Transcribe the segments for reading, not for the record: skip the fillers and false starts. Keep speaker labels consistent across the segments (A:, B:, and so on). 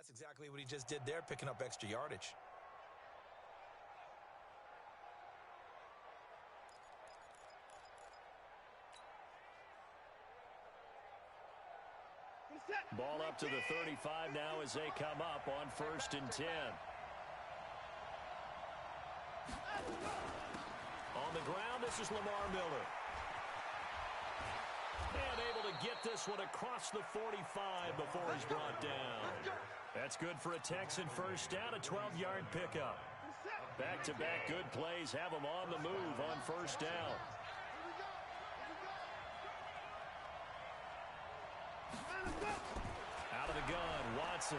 A: That's exactly what he just did there, picking up extra yardage.
B: Ball up to the 35 now as they come up on 1st and 10. On the ground, this is Lamar Miller. And able to get this one across the 45 before he's brought down. That's good for a Texan first down, a 12-yard pickup. Back-to-back good plays have him on the move on 1st down. Out of the gun, Watson.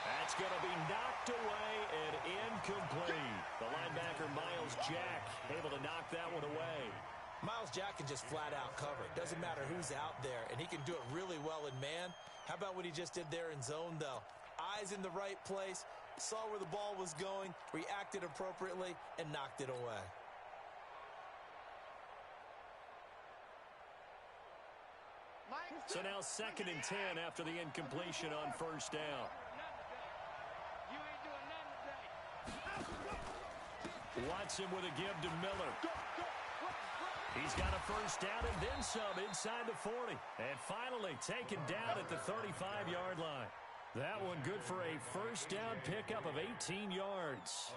B: That's going to be knocked away and incomplete. The linebacker, Miles Jack, able to knock that one away.
A: Miles Jack can just flat out cover. Doesn't matter who's out there, and he can do it really well in man. How about what he just did there in zone, though? Eyes in the right place, saw where the ball was going, reacted appropriately, and knocked it away.
B: So now 2nd and 10 after the incompletion on 1st down. Watson with a give to Miller. He's got a 1st down and then some inside the 40. And finally taken down at the 35-yard line. That one good for a 1st down pickup of 18 yards.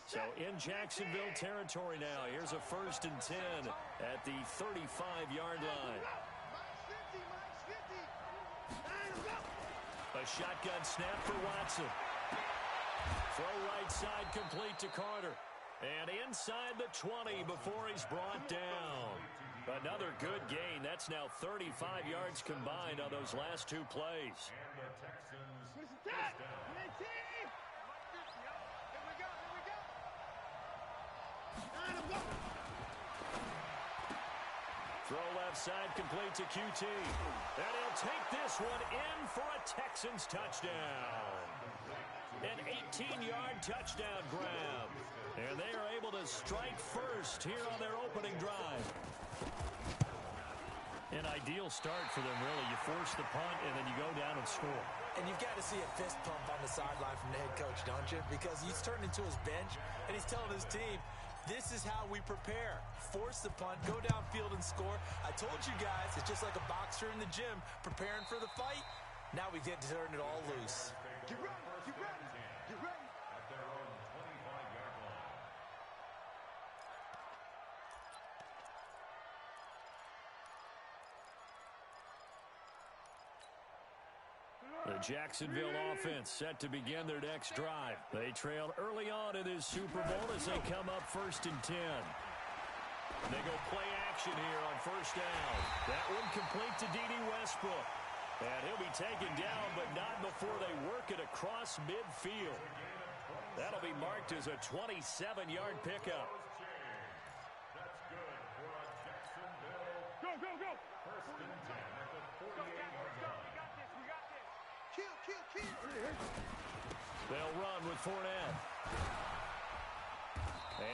B: So in Jacksonville territory now. Here's a 1st and 10 at the 35-yard line. A shotgun snap for Watson. Throw right side complete to Carter. And inside the 20 before he's brought down. Another good gain. That's now 35 yards combined on those last 2 plays. Throw left side complete to QT. And he'll take this one in for a Texans touchdown. An 18-yard touchdown grab. And they are able to strike first here on their opening drive. An ideal start for them, really. You force the punt, and then you go down and score.
A: And you've got to see a fist pump on the sideline from the head coach, don't you? Because he's turned into his bench, and he's telling his team, this is how we prepare. Force the punt, go downfield and score. I told you guys, it's just like a boxer in the gym preparing for the fight. Now we get to turn it all loose.
C: Get ready, get ready, get ready.
D: At their own 25-yard
B: line. The Jacksonville offense set to begin their next drive. They trailed early on in this Super Bowl as they come up 1st and 10. They go play action here on 1st down. That one complete to D.D. Westbrook. And he'll be taken down, but not before they work it across midfield. That'll be marked as a 27-yard pickup.
D: That's good for a Jacksonville.
C: Go, go, go.
D: 1st and 10 at the 48-yard line.
C: We got this. Kill.
B: They'll run with Fournette.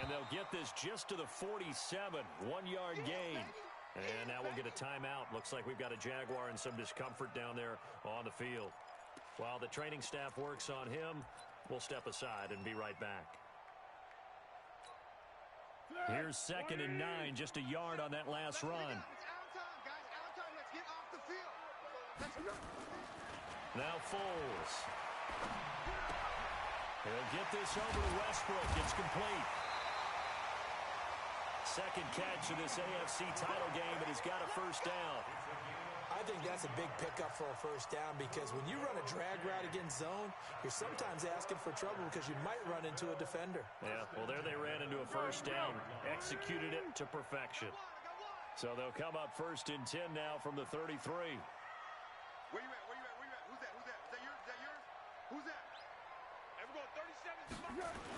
B: And they'll get this just to the 47, 1-yard gain. And now we'll get a timeout. Looks like we've got a Jaguar in some discomfort down there on the field. While the training staff works on him, we'll step aside and be right back. Here's 2nd and 9, just a yard on that last run.
C: It's out time, guys. Out time. Let's get off the field. Let's go.
B: Now Foles. He'll get this over to Westbrook. It's complete. Second catch of this AFC title game, but he's got a 1st down.
A: I think that's a big pickup for a 1st down because when you run a drag route against zone, you're sometimes asking for trouble because you might run into a defender.
B: Yeah, well, there they ran into a 1st down. Executed it to perfection. So they'll come up 1st and 10 now from the 33.
C: Where you at? Who's that? Is that yours? Who's that? Everyone, 37.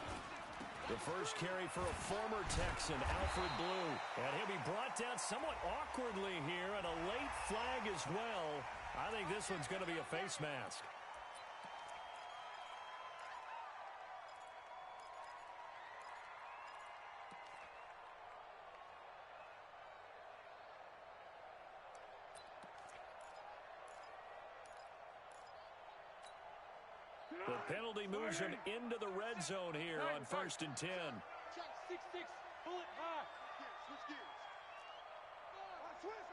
B: The first carry for a former Texan, Alfred Blue. And he'll be brought down somewhat awkwardly here, and a late flag as well. I think this one's going to be a face mask. The penalty moves him into the red zone here on 1st and 10.
C: Check 6-6. Pull it high. Switch gears. Watch twist.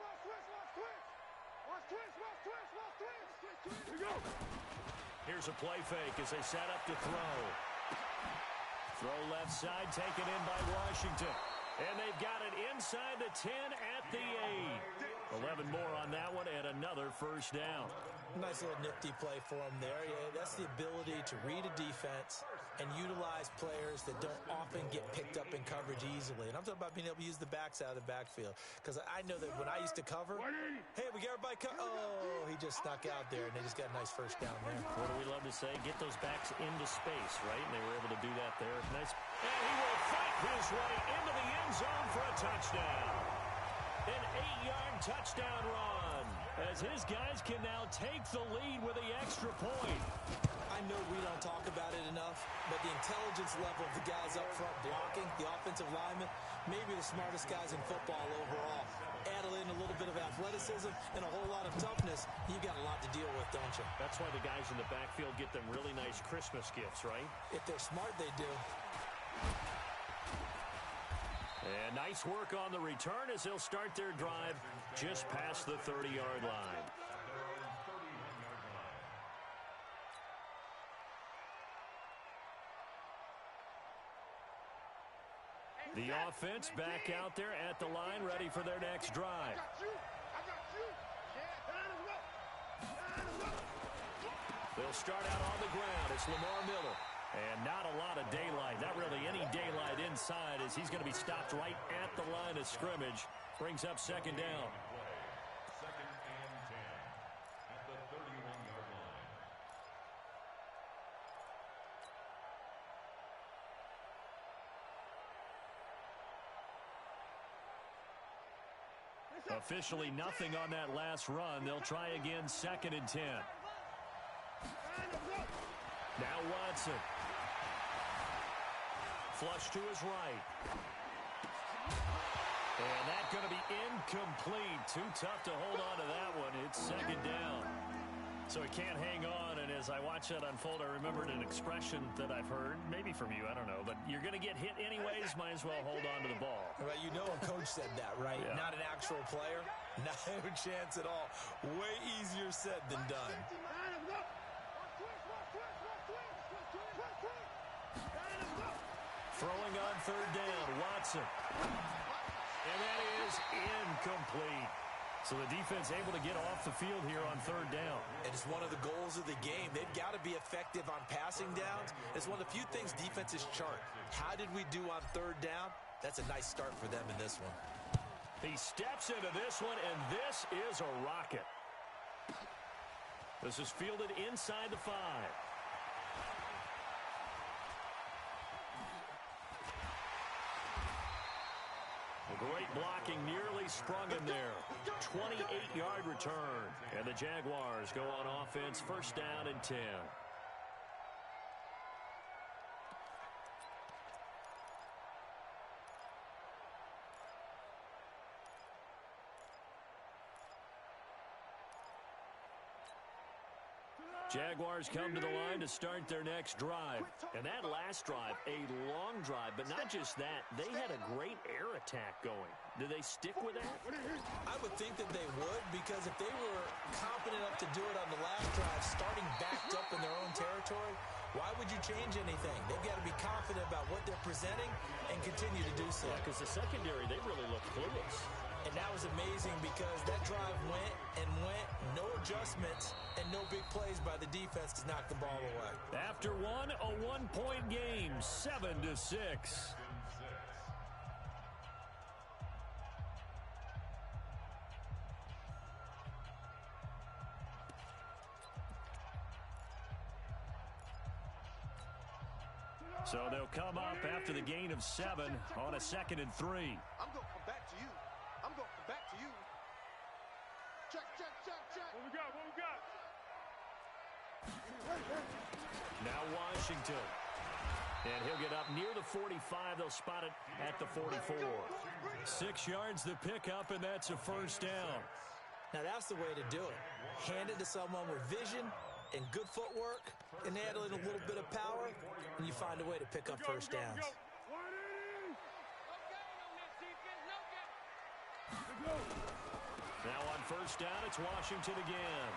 C: Here we go.
B: Here's a play fake as they set up to throw. Throw left side, taken in by Washington. And they've got it inside the 10 at the 8. 11 more on that one and another first down.
A: Nice little nifty play for him there. Yeah, that's the ability to read a defense and utilize players that don't often get picked up in coverage easily. And I'm talking about being able to use the backs out of the backfield. Because I know that when I used to cover, hey, we got everybody oh, he just snuck out there, and they just got a nice first down there.
B: What do we love to say? Get those backs into space, right? And they were able to do that there. Nice. And he will fight his way into the end zone for a touchdown. An 8-yard touchdown run as his guys can now take the lead with the extra point.
A: I know we don't talk about it enough, but the intelligence level of the guys up front blocking, the offensive linemen, maybe the smartest guys in football overall. Add in a little bit of athleticism and a whole lot of toughness, you got a lot to deal with, don't you?
B: That's why the guys in the backfield get them really nice Christmas gifts, right?
A: If they're smart, they do.
B: And nice work on the return as they'll start their drive just past the 30-yard line. The offense back out there at the line, ready for their next drive. They'll start out on the ground. It's Lamar Miller. And not a lot of daylight, not really any daylight inside as he's going to be stopped right at the line of scrimmage. Brings up second down.
D: Second and 10 at the 31-yard line.
B: Officially nothing on that last run. They'll try again, second and 10. Now Watson. Flush to his right. And that's going to be incomplete. Too tough to hold on to that one. It's second down. So he can't hang on, and as I watch that unfold, I remembered an expression that I've heard, maybe from you, I don't know, but you're going to get hit anyways, might as well hold on to the ball.
A: Right, you know a coach said that, right?
B: Yeah.
A: Not an actual player. No chance at all. Way easier said than done.
B: Throwing on third down, Watson. And that is incomplete. So the defense able to get off the field here on third down.
A: And it's one of the goals of the game. They've got to be effective on passing downs. It's one of the few things defenses chart. How did we do on third down? That's a nice start for them in this one.
B: He steps into this one, and this is a rocket. This is fielded inside the 5. Great blocking, nearly sprung him there. 28-yard return. And the Jaguars go on offense, first down and 10. Jaguars come to the line to start their next drive. And that last drive, a long drive, but not just that. They had a great air attack going. Do they stick with that?
A: I would think that they would, because if they were confident enough to do it on the last drive, starting backed up in their own territory, why would you change anything? They've got to be confident about what they're presenting and continue to do so.
B: Yeah, because the secondary, they really look clueless.
A: And that was amazing because that drive went and went, no adjustments, and no big plays by the defense to knock the ball away.
B: After one, a one-point game, 7-6. So they'll come up after the gain of 7 on a 2nd and 3.
C: I'm going to come back to you. I'm going to come back to you. Check. What we got?
B: Now Washington. And he'll get up near the 45. They'll spot it at the 44. 6 yards the pickup, and that's a first down.
A: Now that's the way to do it. Hand it to someone with vision and good footwork and adding a little bit of power, and you find a way to pick up first downs.
B: Now on first down, it's Washington again.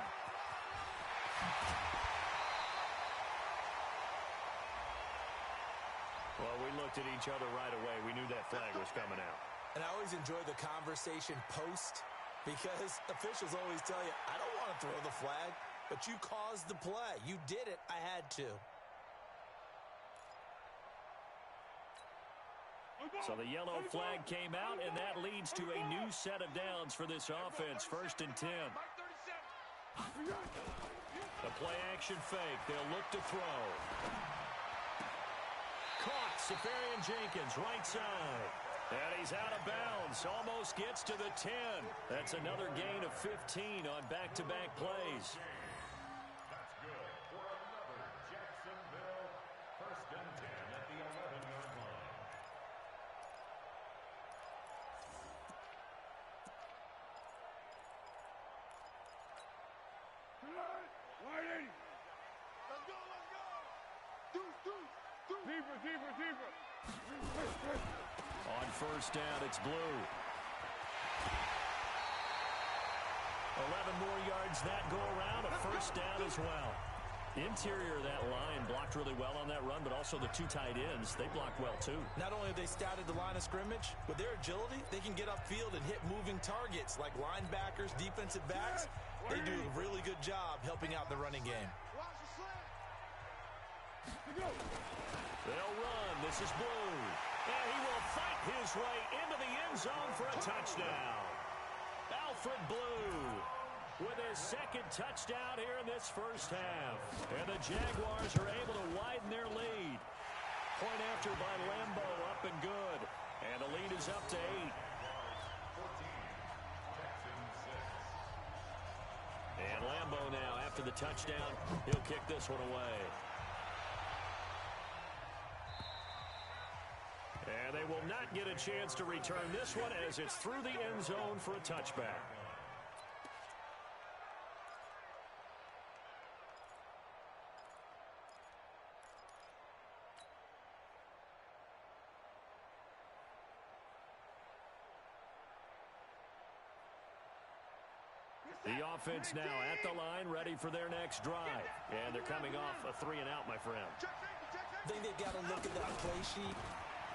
B: Well, we looked at each other right away. We knew that flag was coming out.
A: And I always enjoy the conversation post, because officials always tell you, I don't want to throw the flag, but you caused the play. You did it. I had to.
B: So the yellow flag came out, and that leads to a new set of downs for this offense. 1st and 10. The play-action fake. They'll look to throw. Caught. Safarian-Jenkins, right side. And he's out of bounds. Almost gets to the 10. That's another gain of 15 on back-to-back plays.
D: That's good for another Jacksonville 1st and 10 at the 11-yard line.
C: Let's go, let's go. Deuce. Deeper.
B: On first down, it's Blue. 11 more yards that go around, a first down as well. Interior of that line blocked really well on that run, but also the two tight ends, they blocked well too.
A: Not only have they scouted the line of scrimmage, with their agility, they can get upfield and hit moving targets like linebackers, defensive backs. They do a really good job helping out the running game.
B: They'll run. This is Blue. And he will fight his way into the end zone for a touchdown. Alfred Blue with his second touchdown here in this first half. And the Jaguars are able to widen their lead. Point after by Lambo, up and good. And the lead is up to 8. And Lambo now, after the touchdown, he'll kick this one away. And they will not get a chance to return this one as it's through the end zone for a touchback. The offense now at the line, ready for their next drive. And thee coming off a 3-and-out, my friend.
A: I think they've got to look at that play sheet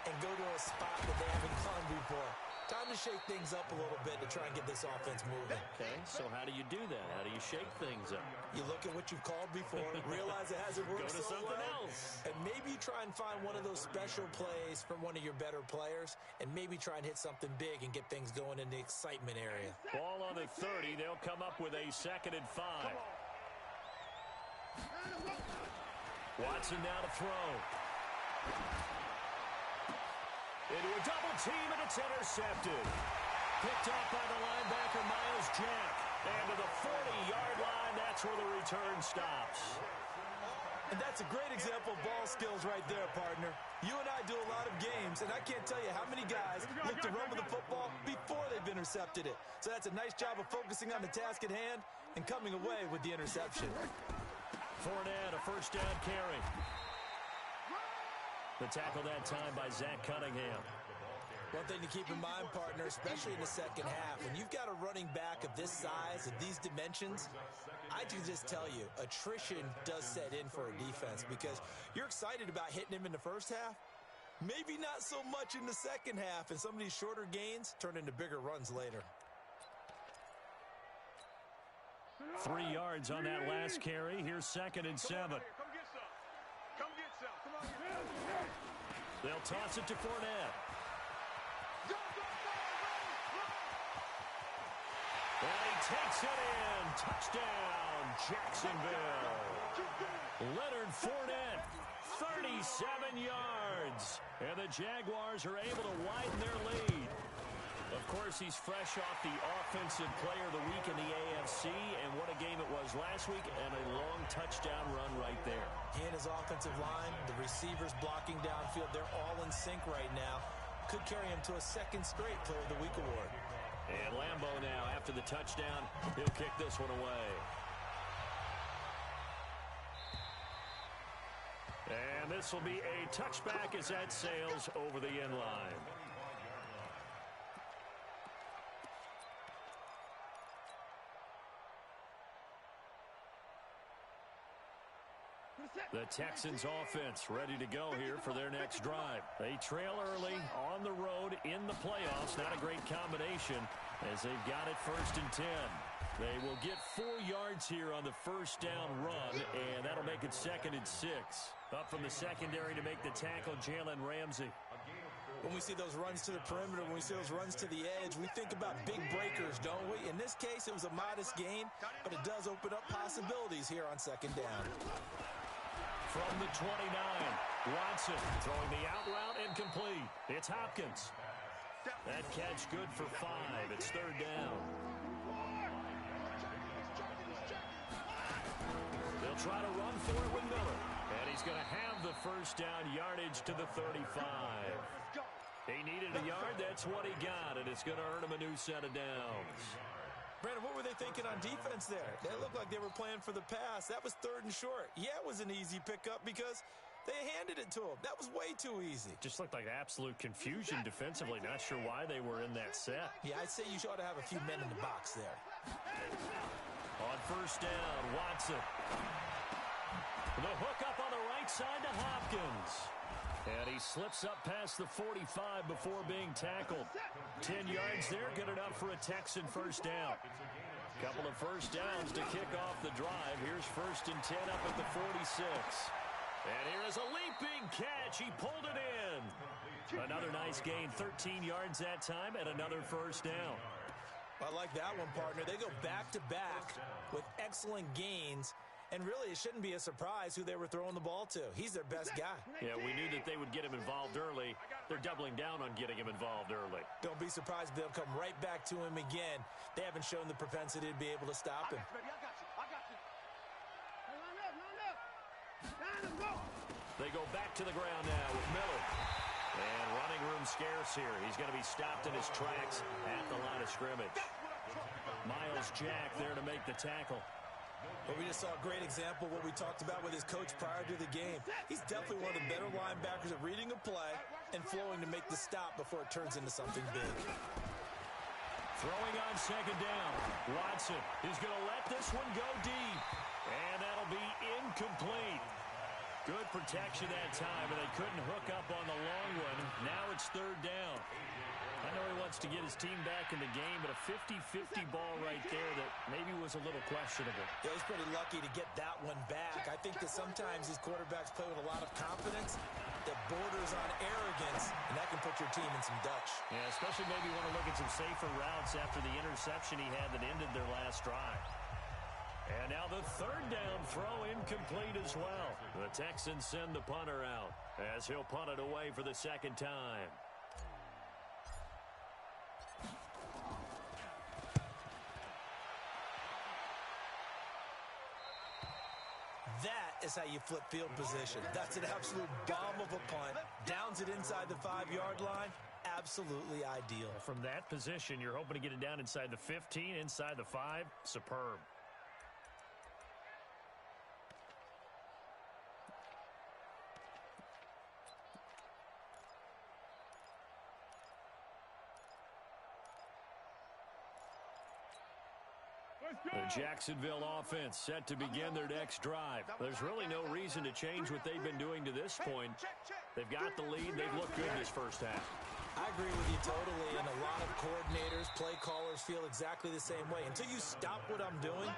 A: and go to a spot that they haven't gone before. Time to shake things up a little bit to try and get this offense moving.
B: Okay, so how do you do that? How do you shake things up?
A: You look at what you've called before, realize it hasn't worked
B: Go to
A: so
B: something
A: well,
B: else.
A: and maybe try and find one of those special plays from one of your better players, and maybe try and hit something big and get things going in the excitement area.
B: Ball on the 30. They'll come up with a 2nd and 5. Watson now to throw. Into a double team, and it's intercepted. Picked off by the linebacker, Miles Jack. And to the 40-yard line, that's where the return stops.
A: And that's a great example of ball skills right there, partner. You and I do a lot of games, and I can't tell you how many guys look to run with the football before they've intercepted it. So that's a nice job of focusing on the task at hand and coming away with the interception.
B: Fournette, a first down carry. The tackle that time by Zach Cunningham.
A: One thing to keep in mind, partner, especially in the second half, when you've got a running back of this size, of these dimensions, I can just tell you, attrition does set in for a defense because you're excited about hitting him in the first half. Maybe not so much in the second half, and some of these shorter gains turn into bigger runs later.
B: 3 yards on that last carry. Here's 2nd and 7.
C: Come get some. Come get some. Come on.
B: They'll toss it to Fournette.
C: Go, go, go.
B: And he takes it in. Touchdown, Jacksonville. Leonard Fournette, 37 yards. And the Jaguars are able to widen their lead. Of course, he's fresh off the Offensive Player of the Week in the AFC, and what a game it was last week, and a long touchdown run right there.
A: He and his offensive line, the receivers blocking downfield, they're all in sync right now. Could carry him to a 2nd straight Player of the Week award.
B: And Lambo now, after the touchdown, he'll kick this one away. And this will be a touchback as that sails over the end line. The Texans offense ready to go here for their next drive. They trail early on the road in the playoffs. Not a great combination as they've got it 1st and 10. They will get 4 yards here on the first down run, and that'll make it 2nd and 6. Up from the secondary to make the tackle, Jalen Ramsey.
A: When we see those runs to the perimeter, when we see those runs to the edge, we think about big breakers, don't we? In this case, it was a modest gain, but it does open up possibilities here on 2nd down.
B: From the 29, Watson throwing the out route incomplete. It's Hopkins. That catch good for 5. It's 3rd down. They'll try to run for it with Miller. And he's going to have the first down yardage to the 35. He needed a yard. That's what he got, and it's going to earn him a new set of downs.
A: Brandon, what were they thinking on defense there? They looked like they were playing for the pass. That was 3rd and short. Yeah, it was an easy pickup because they handed it to him. That was way too easy.
B: Just looked like absolute confusion defensively. Not sure why they were in that set.
A: Yeah, I'd say you ought to have a few men in the box there.
B: On 1st down, Watson. The hook up on the right side to Hopkins. And he slips up past the 45 before being tackled. 10 yards there, good enough for a Texan first down. Couple of first downs to kick off the drive. Here's 1st and 10 up at the 46. And here is a leaping catch. He pulled it in. Another nice gain, 13 yards that time, and another first down.
A: I like that one, partner. They go back-to-back with excellent gains. And really, it shouldn't be a surprise who they were throwing the ball to. He's their best guy.
B: Yeah, we knew that they would get him involved early. They're doubling down on getting him involved early.
A: Don't be surprised if they'll come right back to him again. They haven't shown the propensity to be able to stop him.
B: They go back to the ground now with Miller. And running room scarce here. He's going to be stopped in his tracks at the line of scrimmage. Miles Jack there to make the tackle.
A: But we just saw a great example of what we talked about with his coach prior to the game. He's definitely one of the better linebackers at reading a play and flowing to make the stop before it turns into something big.
B: Throwing on 2nd down. Watson is going to let this one go deep. And that'll be incomplete. Good protection that time, but they couldn't hook up on the long one. Now it's 3rd down. I know he wants to get his team back in the game, but a 50-50 ball right there that maybe was a little questionable.
A: Yeah, he's pretty lucky to get that one back. I think that sometimes these quarterbacks play with a lot of confidence that borders on arrogance, and that can put your team in some Dutch.
B: Yeah, especially maybe want to look at some safer routes after the interception he had that ended their last drive. And now the 3rd down throw incomplete as well. The Texans send the punter out as he'll punt it away for the 2nd time.
A: That is how you flip field position. That's an absolute bomb of a punt. Downs it inside the 5-yard line. Absolutely ideal.
B: From that position, you're hoping to get it down inside the 15, inside the 5. Superb. The Jacksonville offense set to begin their next drive. There's really no reason to change what they've been doing to this point. They've got the lead. They've looked good this first half.
A: I agree with you totally, and a lot of coordinators, play callers feel exactly the same way. Until you stop what I'm doing,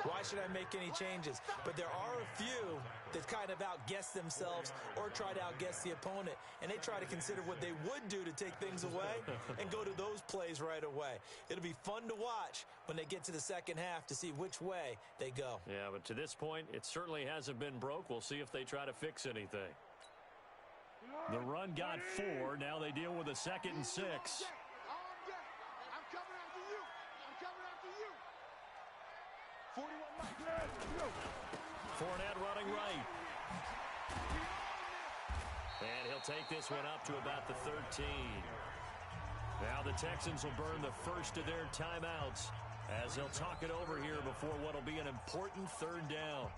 A: why should I make any changes? But there are a few that kind of outguess themselves or try to outguess the opponent, and they try to consider what they would do to take things away and go to those plays right away. It'll be fun to watch when they get to the second half to see which way they go.
B: Yeah, but to this point, it certainly hasn't been broke. We'll see if they try to fix anything. The run got 4. Now they deal with a 2nd and 6.
C: I'm coming after you. I'm coming after you. 41 Mike.
B: Fournette running right. And he'll take this one up to about the 13. Now the Texans will burn the first of their timeouts as they'll talk it over here before what will be an important 3rd down.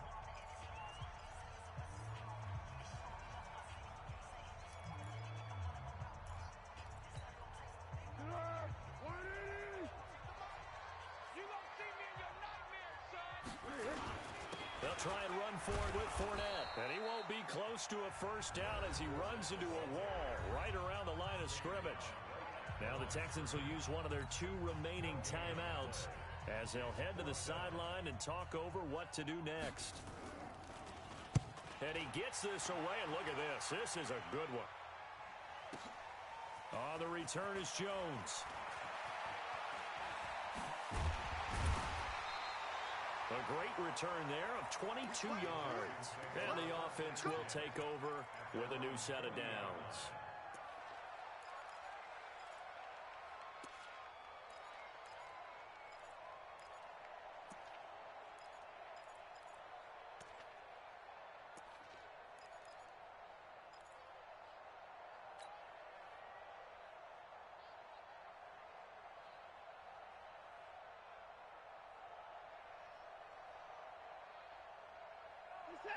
B: They'll try and run for it with Fournette. And he won't be close to a first down as he runs into a wall right around the line of scrimmage. Now the Texans will use one of their 2 remaining timeouts as they'll head to the sideline and talk over what to do next. And he gets this away, and look at this. This is a good one. On the return is Jones. A great return there of 22 yards. And the offense will take over with a new set of downs.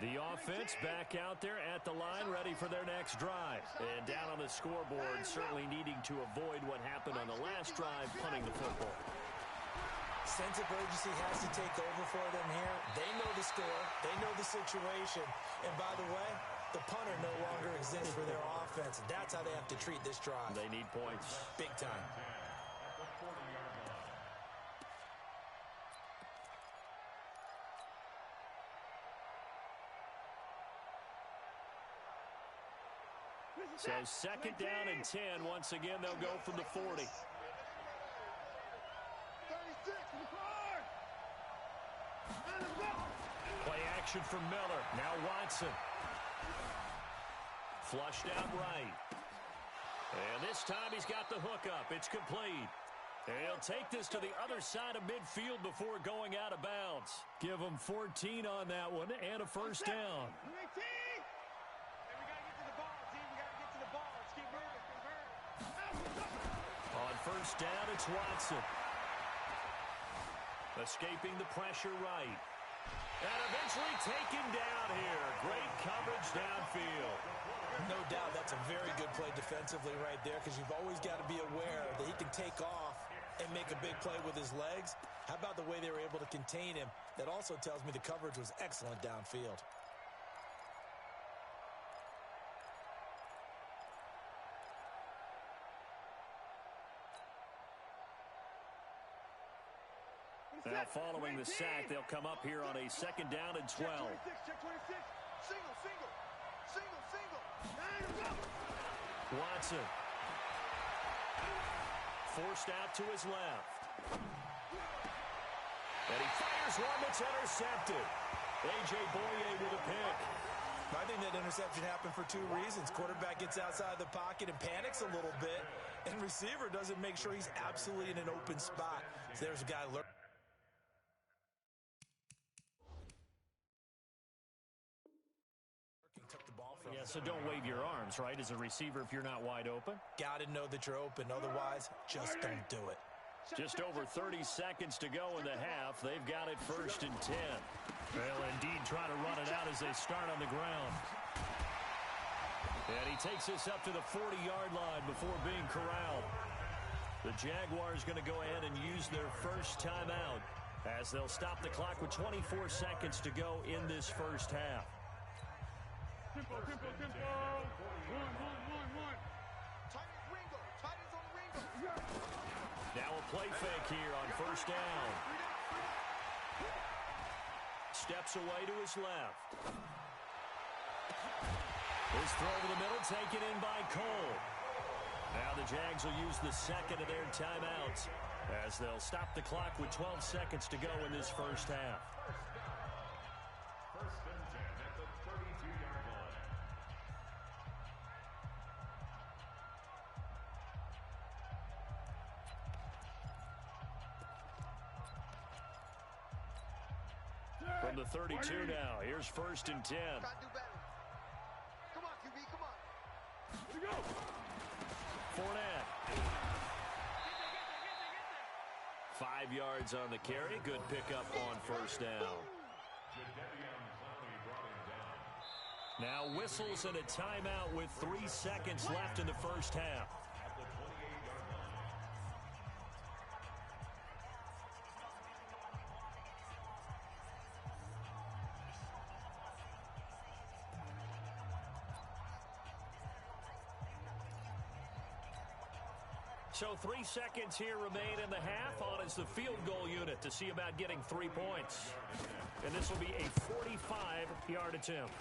B: The offense back out there at the line, ready for their next drive. And down on the scoreboard, certainly needing to avoid what happened on the last drive, punting the football.
A: Sense of urgency has to take over for them here. They know the score. They know the situation. And by the way, the punter no longer exists for their offense. That's how they have to treat this drive.
B: They need points.
A: Big time.
B: So second down and 10. Once again, they'll go from the 40. Play action from Miller. Now Watson. Flushed out right. And this time he's got the hook up. It's complete. And he'll take this to the other side of midfield before going out of bounds. Give him 14 on that one and a first down. On first down, it's Watson. Escaping the pressure right. And eventually taken down here. Great coverage downfield.
A: No doubt that's a very good play defensively right there, because you've always got to be aware that he can take off and make a big play with his legs. How about the way they were able to contain him? That also tells me the coverage was excellent downfield.
B: Now following the sack, they'll come up here on a second down and 12. Watson. Forced out to his left. And he fires one that's intercepted. A.J. Boye with a pick.
A: I think that interception happened for 2 reasons. Quarterback gets outside the pocket and panics a little bit, and receiver doesn't make sure he's absolutely in an open spot. So there's a guy lurking.
B: Yeah, so don't wave your arms, right, as a receiver if you're not wide open.
A: Got to know that you're open. Otherwise, just don't do it.
B: Just over 30 seconds to go in the half. They've got it first and 10. They'll indeed try to run it out as they start on the ground. And he takes this up to the 40-yard line before being corralled. The Jaguars going to go ahead and use their first timeout as they'll stop the clock with 24 seconds to go in this first half.
C: Tempo. One. Titans on the Ringo.
B: Now a play fake here on first down. Steps away to his left. His throw over the middle taken in by Cole. Now the Jags will use the second of their timeouts as they'll stop the clock with 12 seconds to go in this first half. From the 32 now, here's first and 10.
C: Come on, QB, come on. Here we go.
B: Fournette. 5 yards on the carry. Good pickup on first down. Now whistles and a timeout with 3 seconds left in the first half. So 3 seconds here remain in the half. On is the field goal unit to see about getting 3 points. And this will be a 45-yard attempt.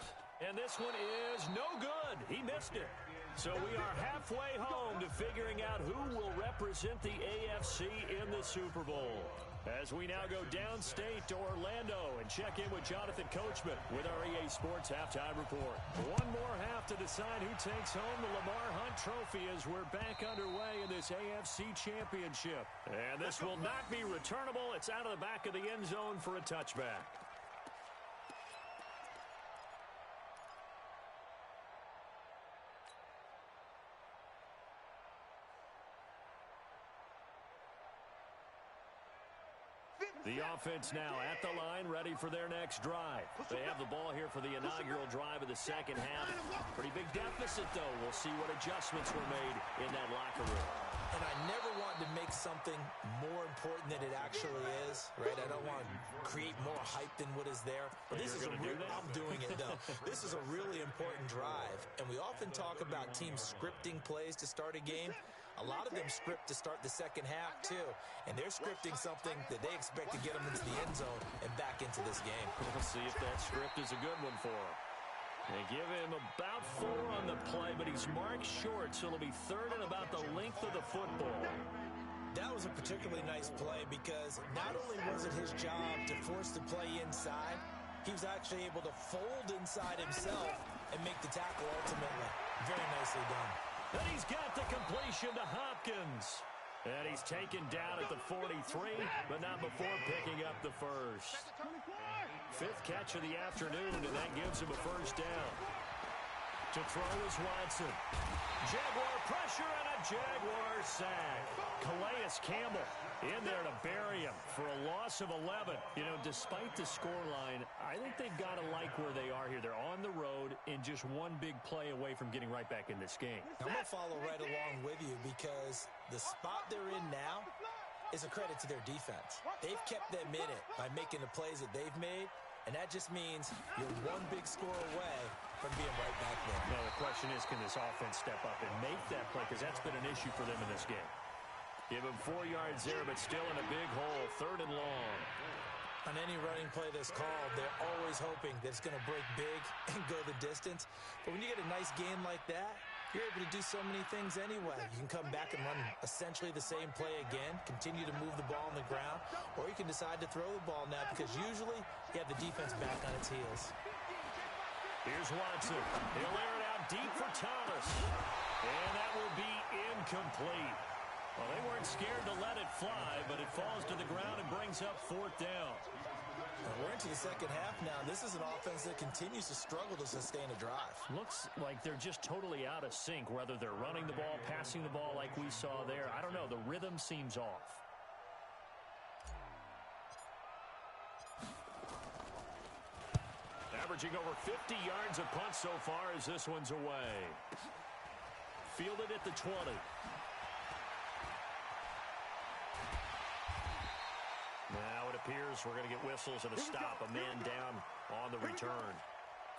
B: And this one is no good. He missed it. So we are halfway home to figuring out who will represent the AFC in the Super Bowl. As we now go downstate to Orlando and check in with Jonathan Coachman with our EA Sports Halftime Report. One more half to decide who takes home the Lamar Hunt Trophy as we're back underway in this AFC Championship. And this will not be returnable. It's out of the back of the end zone for a touchback. The offense now at the line, ready for their next drive. They have the ball here for the inaugural drive of the second half. Pretty big deficit, though. We'll see what adjustments were made in that locker room.
A: And I never want to make something more important than it actually is, right? I don't want to create more hype than what is there. But this is I'm doing it, though. This is a really important drive. And we often talk about teams scripting plays to start a game. A lot of them script to start the second half, too. And they're scripting something that they expect to get them into the end zone and back into this game.
B: We'll see if that script is a good one for him. They give him about 4 on the play, but he's marked short, so it'll be third and about the length of the football.
A: That was a particularly nice play because not only was it his job to force the play inside, he was actually able to fold inside himself and make the tackle ultimately. Very nicely done.
B: Then he's got the completion to Hopkins. And he's taken down at the 43, but not before picking up the first. 5th catch of the afternoon, and that gives him a first down. To throw is Watson. Jaguar pressure and a Jaguar sack. Calais Campbell in there to bury him for a loss of 11. You know, despite the scoreline, I think they've got to like where they are here. They're on the road and just one big play away from getting right back in this game.
A: I'm going to follow right along with you because the spot they're in now is a credit to their defense. They've kept them in it by making the plays that they've made, and that just means you're one big score away from being right back there.
B: Now, the question is, can this offense step up and make that play? Because that's been an issue for them in this game. Give him 4 yards there, but still in a big hole, 3rd and long.
A: On any running play that's called, they're always hoping that it's going to break big and go the distance. But when you get a nice game like that, you're able to do so many things anyway. You can come back and run essentially the same play again, continue to move the ball on the ground, or you can decide to throw the ball now because usually you have the defense back on its heels.
B: Here's Watson. He'll air it out deep for Thomas. And that will be incomplete. Well, they weren't scared to let it fly, but it falls to the ground and brings up 4th down.
A: We're into the second half now. This is an offense that continues to struggle to sustain a drive.
B: Looks like they're just totally out of sync, whether they're running the ball, passing the ball like we saw there. I don't know. The rhythm seems off. Averaging over 50 yards a punt so far as this one's away. Fielded at the 20. Now it appears we're going to get whistles and a stop, a man down on the return.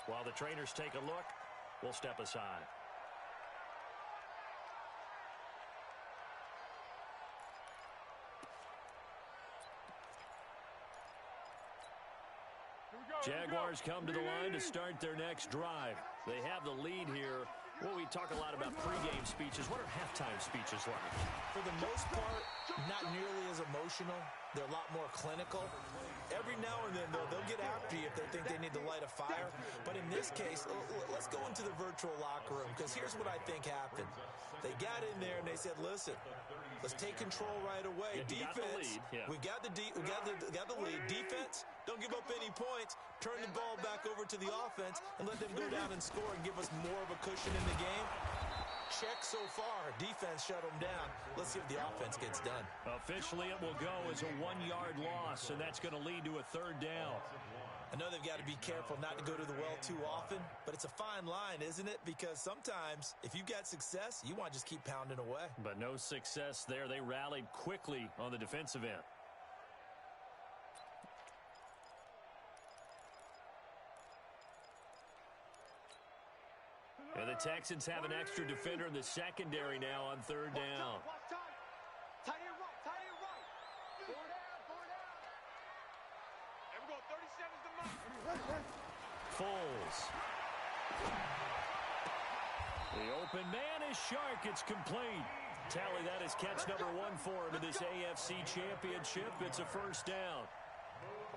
B: While the trainers take a look, we'll step aside. Jaguars come to the line to start their next drive. They have the lead here. Well, we talk a lot about pregame speeches. What are halftime speeches like?
A: For the most part, not nearly as emotional. They're a lot more clinical. Every now and then, though, they'll get after you if they think they need to light a fire. But in this case, let's go into the virtual locker room, because here's what I think happened. They got in there and they said, listen, let's take control right away. Defense, we got the lead. Defense, don't give up any points. Turn the ball back over to the offense and let them go down and score and give us more of a cushion in the game. Check so far. Defense shut them down. Let's see if the offense gets done.
B: Officially, it will go as a 1-yard loss, and that's going to lead to a 3rd down.
A: I know they've got to be careful not to go to the well too often, but it's a fine line, isn't it? Because sometimes, if you've got success, you want to just keep pounding away.
B: But no success there. They rallied quickly on the defensive end. And the Texans have an extra defender in the secondary now on 3rd down. open man is Shark. It's complete. Tally that is catch number 1 for him in this AFC Championship. It's a first down.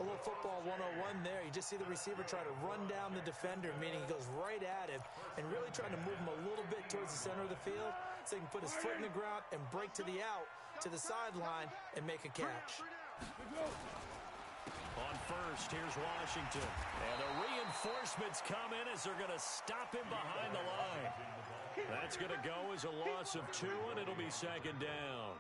A: A little football 101 there. You just see the receiver try to run down the defender, meaning he goes right at him and really trying to move him a little bit towards the center of the field so he can put his foot in the ground and break to the out, to the sideline, and make a catch.
B: On first, here's Washington. And the reinforcements come in as they're going to stop him behind the line. That's going to go as a loss of 2, and it'll be second down.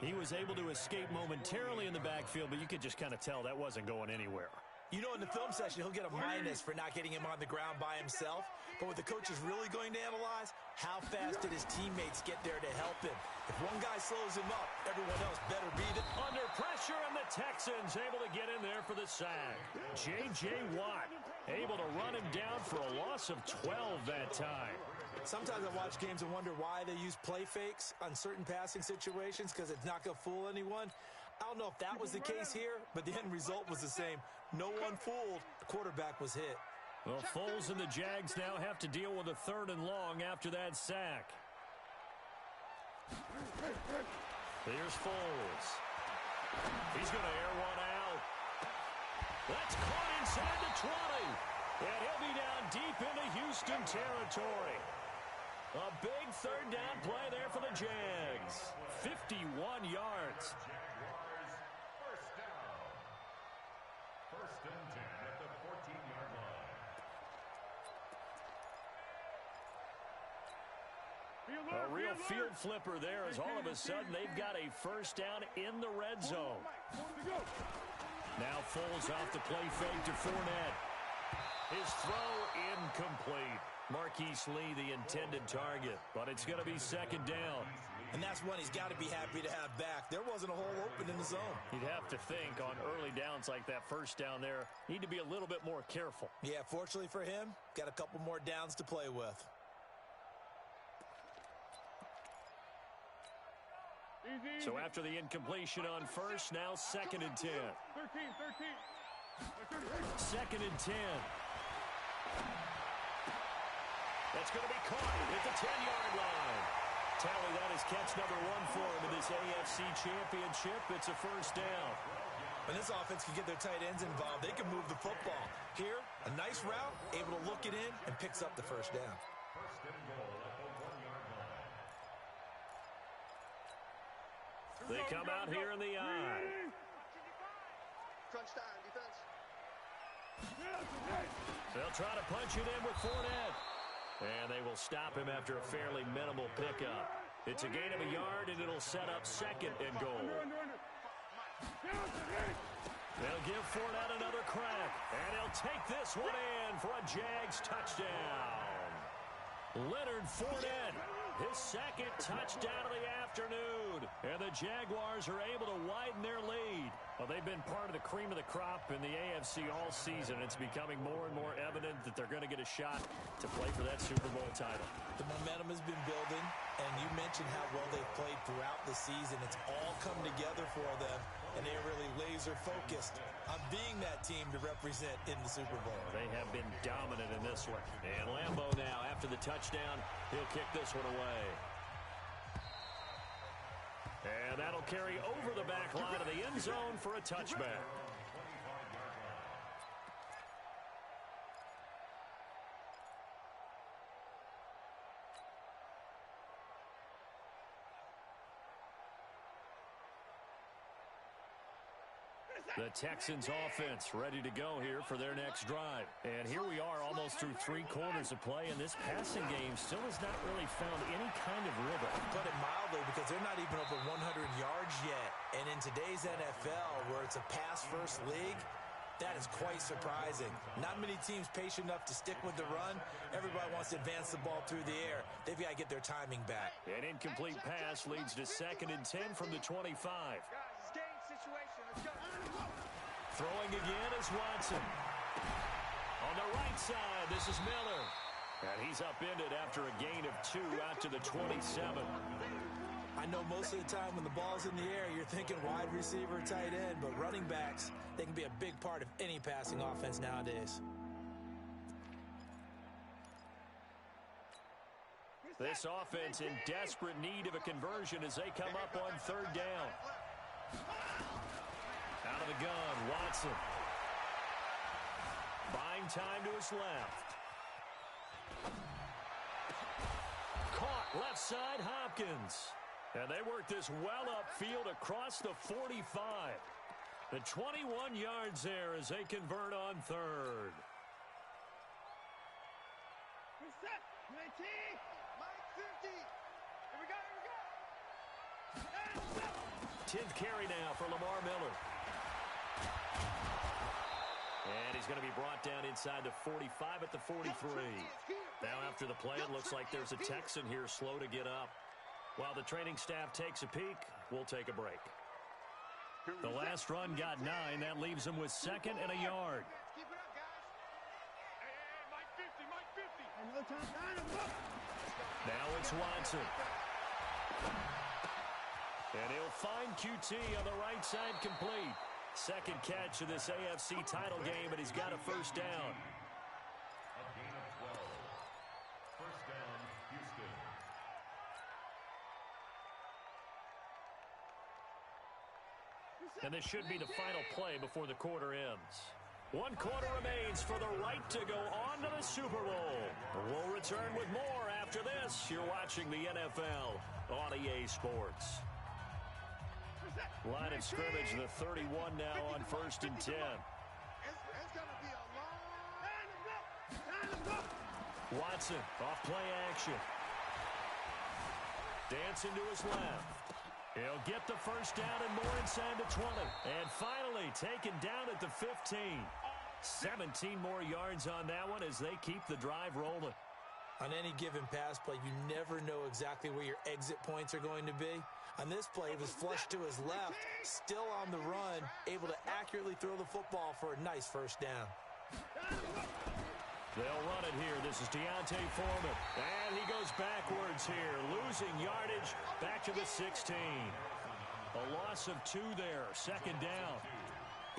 B: He was able to escape momentarily in the backfield, but you could just kind of tell that wasn't going anywhere.
A: You know, in the film session, he'll get a minus for not getting him on the ground by himself. But what the coach is really going to analyze, how fast did his teammates get there to help him? If one guy slows him up, everyone else better be there.
B: Under pressure, and the Texans able to get in there for the sack. J.J. Watt able to run him down for a loss of 12 that time.
A: Sometimes I watch games and wonder why they use play fakes on certain passing situations because it's not going to fool anyone. I don't know if that was the case here, but the end result was the same. No one fooled. The quarterback was hit.
B: Well, Foles and the Jags now have to deal with a 3rd and long after that sack. Here's Foles. He's going to air one out. That's caught inside the 20. And he'll be down deep into Houston territory. A big 3rd down play there for the Jags. 51 yards.
D: Jaguars, first down. 1st and 10 at the 14-yard line.
B: A real field flipper there as all of a sudden they've got a first down in the red zone. Now Foles off the play fake to Fournette. His throw incomplete. Marquise Lee, the intended target, but it's going to be second down.
A: And that's one he's got to be happy to have back. There wasn't a hole open in the zone.
B: You'd have to think on early downs like that first down there, need to be a little bit more careful.
A: Yeah, fortunately for him, got a couple more downs to play with.
B: So after the incompletion on first, now 2nd and 10. 2nd and 10. That's going to be caught at the 10-yard line. Tally that is catch number 1 for him in this AFC Championship. It's a first down.
A: When this offense can get their tight ends involved, they can move the football. Here, a nice route, able to look it in, and picks up the first down.
D: 1st and goal at the 1-yard line.
B: They come out here in the eye.
C: Crunch time, defense.
B: They'll try to punch it in with Fournette. And they will stop him after a fairly minimal pickup. It's a gain of a yard, and it'll set up 2nd and goal. They'll give Fournette another crack, and he'll take this one in for a Jags touchdown. Leonard Fournette, his 2nd touchdown of the afternoon. And the Jaguars are able to widen their lead. Well, they've been part of the cream of the crop in the AFC all season. It's becoming more and more evident that they're going to get a shot to play for that Super Bowl title.
A: The momentum has been building, and you mentioned how well they've played throughout the season. It's all come together for them, and they're really laser-focused on being that team to represent in the Super Bowl.
B: They have been dominant in this one. And Lambeau now, after the touchdown, he'll kick this one away. And that'll carry over the back line of the end zone for a touchback. The Texans offense ready to go here for their next drive. And here we are almost through 3 quarters of play, and this passing game still has not really found any kind of rhythm.
A: Put it mildly, because they're not even over 100 yards yet. And in today's NFL, where it's a pass-first league, that is quite surprising. Not many teams patient enough to stick with the run. Everybody wants to advance the ball through the air. They've got to get their timing back.
B: An incomplete pass leads to 2nd and 10 from the 25. Throwing again is Watson. On the right side, this is Miller. And he's upended after a gain of 2 out to the 27.
A: I know most of the time when the ball's in the air, you're thinking wide receiver, tight end, but running backs, they can be a big part of any passing offense nowadays.
B: This offense in desperate need of a conversion as they come up on third down. Out of the gun, Watson. Buying time to his left. Caught left side, Hopkins. And they work this well upfield across the 45. The 21 yards there as they convert on third.
C: Reset. 19. Mike 50. Here we go. Here we go.
B: 10th carry now for Lamar Miller. And he's going to be brought down inside the 45 at the 43. Now after the play, it looks like there's a Texan here slow to get up. While the training staff takes a peek, we'll take a break. The last run got 9. That leaves him with second and a yard.
C: Keep it up, guys. Hey, Mike 50.
B: Now it's Watson. And he'll find QT on the right side complete. Second catch of this AFC title game, and he's got a first down.
D: A gain of 12. First down, Houston.
B: And this should be the final play before the quarter ends. 1 quarter remains for the right to go on to the Super Bowl. We'll return with more after this. You're watching the NFL on EA Sports. Line of scrimmage, the 31 now on 1st and 10.
C: It's going to be a long...
B: Watson, off play action. Dancing to his left. He'll get the first down and more inside the 20. And finally taken down at the 15. 17 more yards on that one as they keep the drive rolling.
A: On any given pass play, you never know exactly where your exit points are going to be. On this play, he was flushed to his left, still on the run, able to accurately throw the football for a nice first down.
B: They'll run it here. This is Deontay Foreman. And he goes backwards here, losing yardage back to the 16. A loss of 2 there, second down.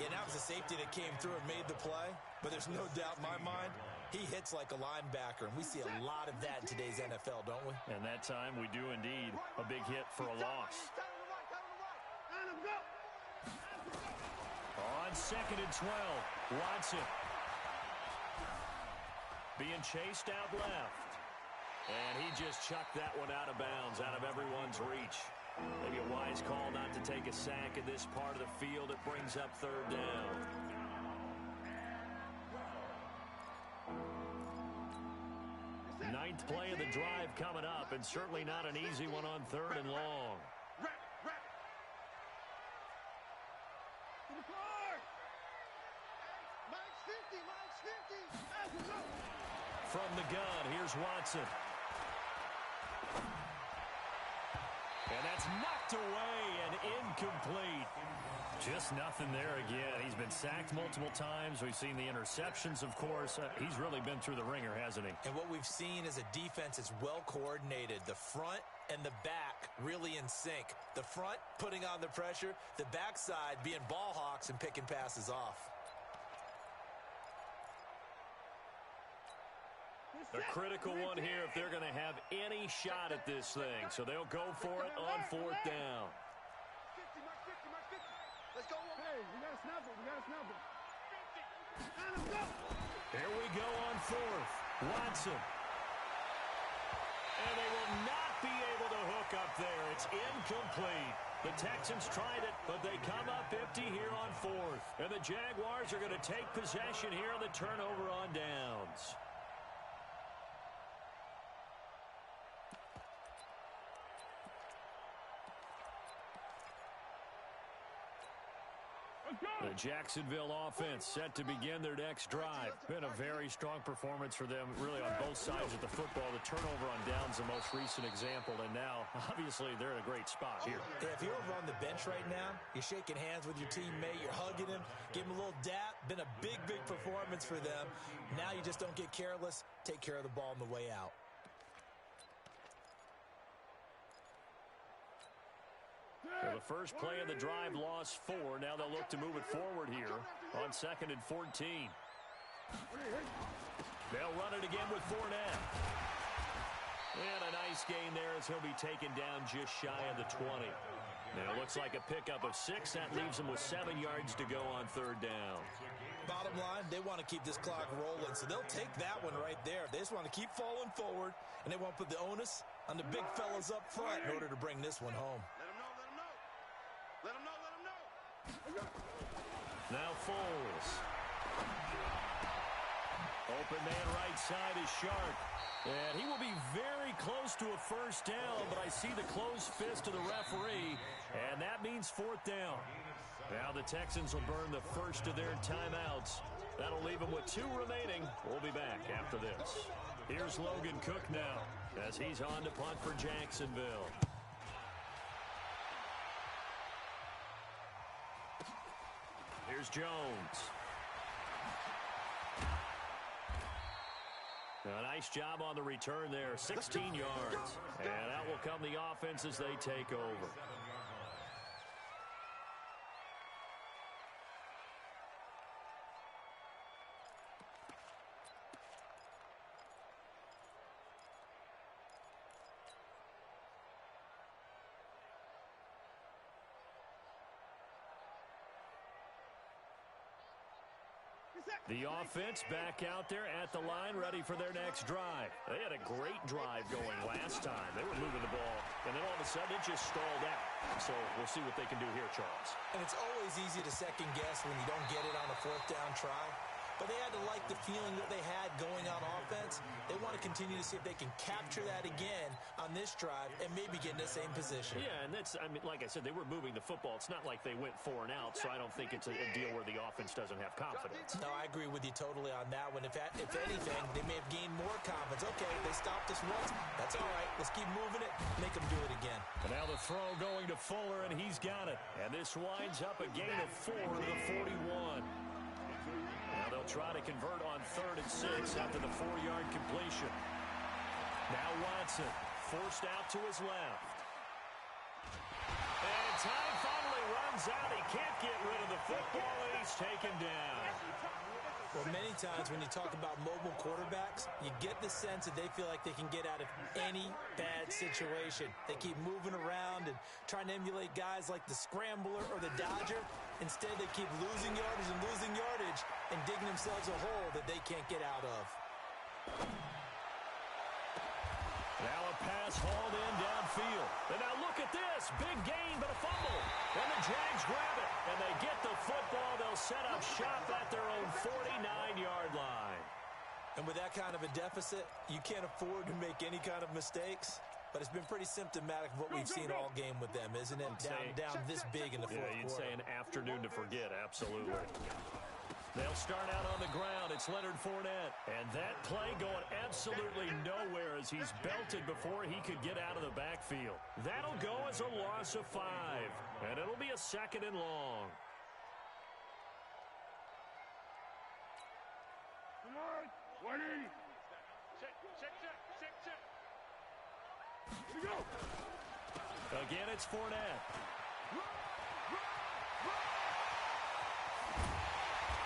A: Yeah, that was a safety that came through and made the play, but there's no doubt in my mind, he hits like a linebacker, and we see a lot of that in today's NFL, don't we?
B: And that time we do indeed a big hit for a loss. On 2nd and 12, Watson. Being chased out left. And he just chucked that one out of bounds, out of everyone's reach. Maybe a wise call not to take a sack in this part of the field. It brings up third down. Ninth play of the drive coming up, and certainly not an easy one on 3rd and long. From the gun, here's Watson. And that's knocked away and incomplete. Just nothing there again. He's been sacked multiple times. We've seen the interceptions, of course. He's really been through the ringer, hasn't he?
A: And what we've seen is a defense that's well coordinated. The front and the back really in sync. The front putting on the pressure, the backside being ball hawks and picking passes off.
B: A critical one here if they're going to have any shot at this thing. So they'll go for it on 4th down.
C: Let's go. Hey, we got to snap it.
B: Here we go on 4th. Watson. And they will not be able to hook up there. It's incomplete. The Texans tried it, but they come up empty here on 4th. And the Jaguars are going to take possession here on the turnover on downs. The Jacksonville offense set to begin their next drive. Been a very strong performance for them, really, on both sides of the football. The turnover on downs, the most recent example, and now, obviously, they're in a great spot here.
A: Yeah, if you're over on the bench right now, you're shaking hands with your teammate, you're hugging him, give him a little dap. Been a big, big performance for them. Now you just don't get careless. Take care of the ball on the way out.
B: Well, the first play of the drive lost 4. Now they'll look to move it forward here on 2nd and 14. They'll run it again with Fournette. And a nice as he'll be taken down just shy of the 20. Now, it looks like a pickup of 6. That leaves him with 7 yards to go on 3rd down.
A: Bottom line, they want to keep this clock rolling, so they'll take that one right there. They just want to keep falling forward, and they want to put the onus on the big fellas up front in order to bring this one home.
C: Let him know.
B: Now Foles. Open man right side is Sharp. And he will be very close to a 1st down, but I see the closed fist of the referee, and that means 4th down. Now the Texans will burn the first of their timeouts. That'll leave them with 2 remaining. We'll be back after this. Here's Logan Cook now as he's on to punt for Jacksonville. Here's Jones. A nice job on the return there, 16 yards. And out will come the offense as they take over. The offense back out there at the line, ready for their next drive. They had a great drive going last time. They were moving the ball, and then all of a sudden it just stalled out. So we'll see what they can do here, Charles.
A: And it's always easy to second guess when you don't get it on a 4th down try. But they had to like the feeling that they had going on offense. They want to continue to see if they can capture that again on this drive and maybe get in the same position.
B: Yeah, and that's, I mean, like I said, they were moving the football. It's not like they went 4 and out, so I don't think it's a deal where the offense doesn't have confidence.
A: No, I agree with you totally on that one. If anything, they may have gained more confidence. Okay, they stopped us once. That's all right. Let's keep moving it. Make them do it again.
B: And now the throw going to Fuller, and he's got it. And this winds up a gain of 4 to the 41. Now they'll try to convert on 3rd and 6 after the 4-yard completion. Now Watson forced out to his left. And time finally runs out. He can't get rid of the football, and he's taken down.
A: Well, many times when you talk about mobile quarterbacks, you get the sense that they feel like they can get out of any bad situation. They keep moving around and trying to emulate guys like the Scrambler or the Dodger. Instead, they keep losing yardage and digging themselves a hole that they can't get out of.
B: Now a pass hauled in downfield. And now look at this. Big gain, but a fumble. And the Jags grab it. And they get the football. They'll set up shop at their own 49-yard line.
A: And with that kind of a deficit, you can't afford to make any kind of mistakes. But it's been pretty symptomatic of what we've seen all game with them, isn't it? Down this big in the fourth quarter.
B: You'd say an afternoon to forget, absolutely. They'll start out on the ground. It's Leonard Fournette. And that play going absolutely nowhere as he's belted before he could get out of the backfield. That'll go as a loss of 5. And it'll be a 2nd and long.
C: Come on, 20.
D: Check.
C: Here we go.
B: Again, it's Fournette.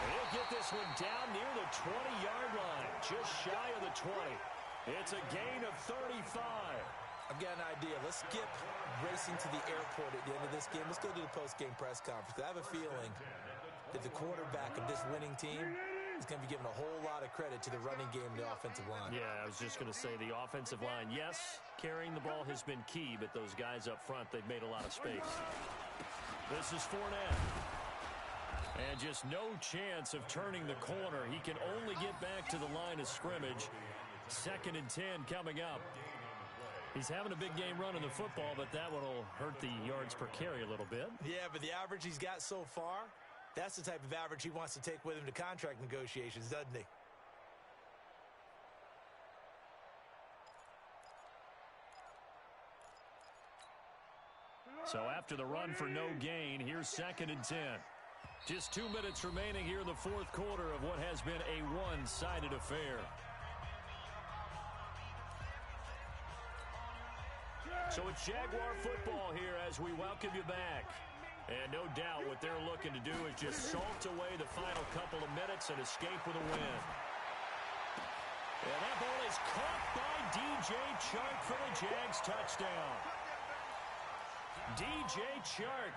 B: He'll get this one down near the 20-yard line, just shy of the 20. It's a gain of 35.
A: I've got an idea. Let's skip racing to the airport at the end of this game. Let's go to the post-game press conference. I have a feeling that the quarterback of this winning team is going to be given a whole lot of credit to the running game and the offensive line.
B: Yeah, I was just going to say the offensive line, yes, carrying the ball has been key, but those guys up front, they've made a lot of space. This is Fournette. And just no chance of turning the corner. He can only get back to the line of scrimmage. 2nd and 10 coming up. He's having a big game running the football, but that one will hurt the yards per carry a little bit.
A: Yeah, but the average he's got so far, that's the type of average he wants to take with him to contract negotiations, doesn't he?
B: So after the run for no gain, here's 2nd and 10. Just 2 minutes remaining here in the fourth quarter of what has been a one-sided affair. So it's Jaguar football here as we welcome you back. And no doubt what they're looking to do is just salt away the final couple of minutes and escape with a win. And that ball is caught by DJ DJ Chark for the Jags touchdown. DJ Chark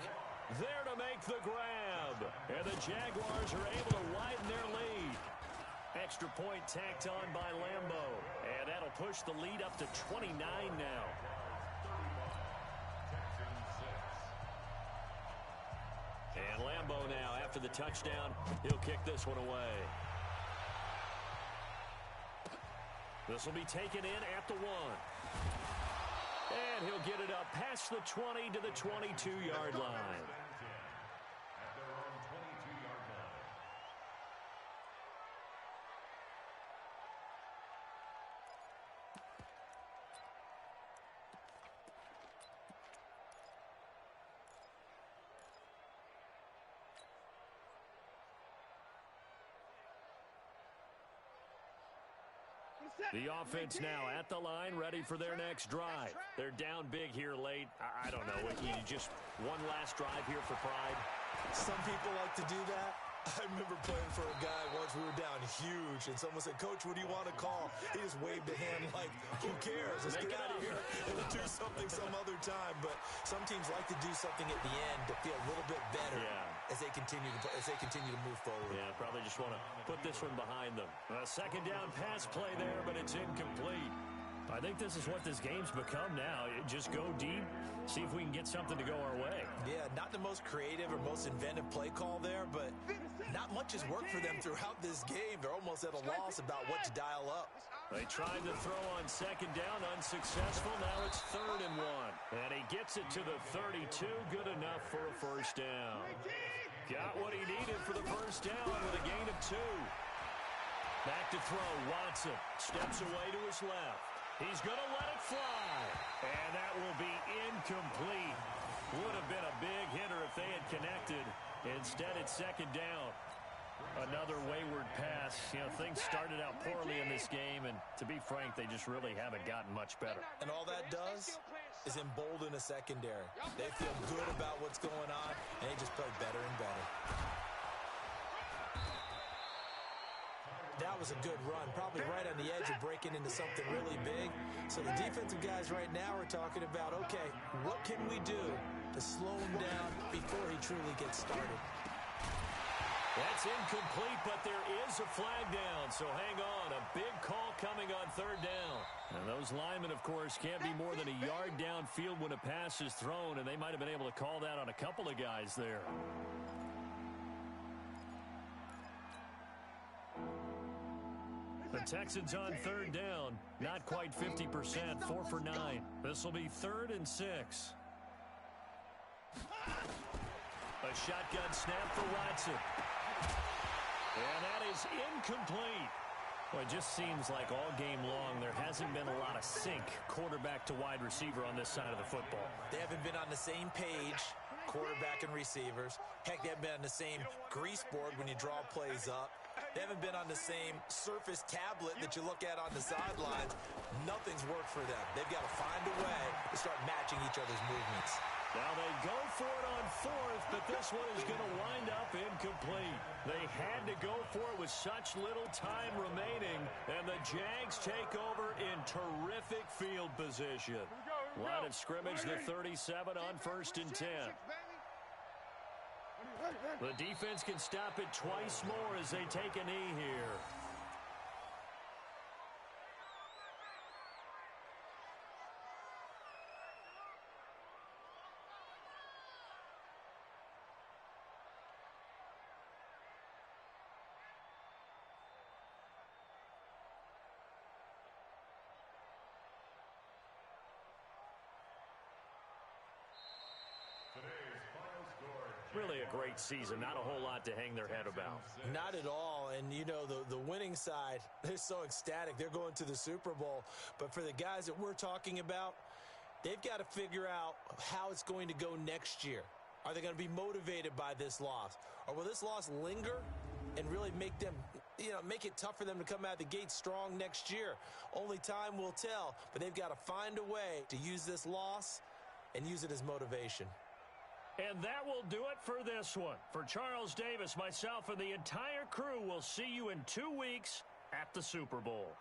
B: there to make the grab. And the Jaguars are able to widen their lead. Extra point tacked on by Lambo. And that'll push the lead up to 29 now. And Lambo now, after the touchdown, he'll kick this one away. This will be taken in at the 1. And he'll get it up past the 20 to the 22-yard line.
D: At their own 22-yard line.
B: The offense now at the line, ready for their next drive. They're down big here late. I don't know. You just one last drive here for pride.
A: Some people like to do that. I remember playing for a guy once. We were down huge, and someone said, "Coach, what do you want to call?" He just waved a hand like, "Who cares? Let's get out of here and we'll do something some other time." But some teams like to do something at the end to feel a little bit better as they continue to move forward.
B: Yeah, probably just want to put this one behind them. A second down pass play there, but it's incomplete. I think this is what this game's become now. Just go deep, see if we can get something to go our way.
A: Yeah, not the most creative or most inventive play call there, but not much has worked for them throughout this game. They're almost at a loss about what to dial up.
B: They tried to throw on second down, unsuccessful. Now it's 3rd and 1. And he gets it to the 32, good enough for a first down. Got what he needed for the first down with a gain of 2. Back to throw, Watson steps away to his left. He's going to let it fly. And that will be incomplete. Would have been a big hitter if they had connected. Instead, it's second down. Another wayward pass. You know, things started out poorly in this game, and to be frank, they just really haven't gotten much better.
A: And all that does is embolden a secondary. They feel good about what's going on, and they just play better and better. That was a good run, probably right on the edge of breaking into something really big. So the defensive guys right now are talking about, okay, what can we do to slow him down before he truly gets started?
B: That's incomplete, but there is a flag down, so hang on. A big call coming on 3rd down. And those linemen, of course, can't be more than a yard downfield when a pass is thrown, and they might have been able to call that on a couple of guys there. The Texans on 3rd down, not quite 50%, 4 for 9. This will be 3rd and 6. A shotgun snap for Watson. And that is incomplete. Well, it just seems like all game long there hasn't been a lot of sync quarterback to wide receiver on this side of the football.
A: They haven't been on the same page, quarterback and receivers. Heck, they haven't been on the same grease board when you draw plays up. They haven't been on the same surface tablet that you look at on the sidelines. Nothing's worked for them. They've got to find a way to start matching each other's movements.
B: Now they go for it on 4th, but this one is going to wind up incomplete. They had to go for it with such little time remaining, and the Jags take over in terrific field position. Line of scrimmage, the 37 on 1st and 10. The defense can stop it twice more as they take a knee here. Really a great season. Not a whole lot to hang their head about.
A: Not at all. And, you know, the winning side, they're so ecstatic. They're going to the Super Bowl. But for the guys that we're talking about, they've got to figure out how it's going to go next year. Are they going to be motivated by this loss? Or will this loss linger and really make them, you know, make it tough for them to come out of the gate strong next year? Only time will tell. But they've got to find a way to use this loss and use it as motivation.
B: And that will do it for this one. For Charles Davis, myself, and the entire crew, we'll see you in 2 weeks at the Super Bowl.